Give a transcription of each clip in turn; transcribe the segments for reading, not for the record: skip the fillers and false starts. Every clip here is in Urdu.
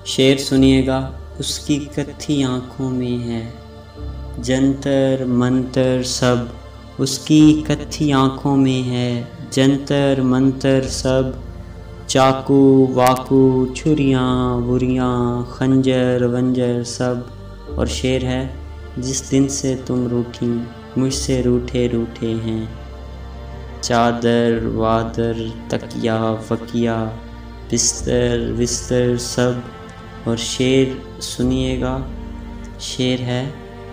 شعر سنیے گا، اس کی کتھی آنکھوں میں ہے جنتر منتر سب، اس کی کتھی آنکھوں میں ہے جنتر منتر سب، چاقو واقو چھریاں وریاں خنجر ونجر سب۔ اور شعر ہے، جس دن سے تم روٹھی مجھ سے روٹھے روٹھے ہیں، چادر وادر تکیا وکیا بستر وستر سب۔ اور شعر سنیے گا، شعر ہے،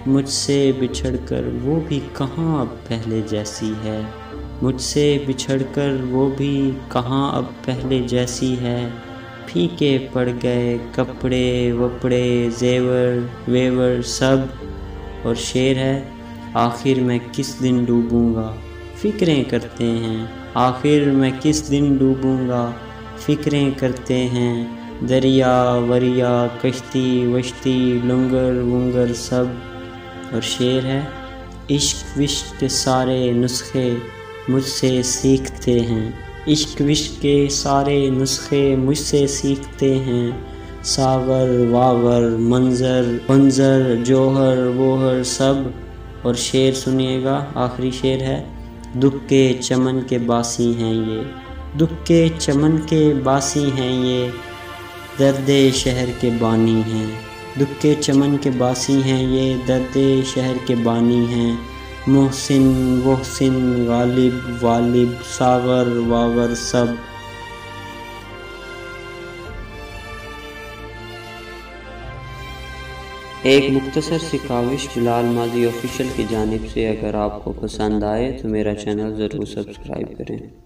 مجھ سے بچھڑ کر وہ بھی کہاں اب پہلے جیسی ہے، مجھ سے بچھڑ کر وہ بھی کہاں اب پہلے جیسی ہے، پھیکے پڑ گئے کپڑے وپڑے زیور ویور سب۔ اور شعر ہے، آخر میں کس دن ڈوبوں گا فکریں کرتے ہیں، آخر میں کس دن ڈوبوں گا فکریں کرتے ہیں، دریا وریا کشتی وشتی لنگر ونگر سب۔ اور شعر ہے، عشق وشق کے سارے نسخے مجھ سے سیکھتے ہیں، عشق وشق کے سارے نسخے مجھ سے سیکھتے ہیں، ساغر واغر منظر منظر جوہر ووہر سب۔ اور شعر سنیے گا، آخری شعر ہے، دکھ کے چمن کے باسی ہیں یہ، دکھ کے چمن کے باسی ہیں یہ، درد شہر کے بانی ہیں، دکھ کے چمن کے باسی ہیں یہ، درد شہر کے بانی ہیں، محسن وحسن غالب والب ساغر واغر سب۔ ایک مختصر سی کاوش بلال ماضی آفیشیل کی جانب سے، اگر آپ کو پسند آئے تو میرا چینل ضرور سبسکرائب کریں۔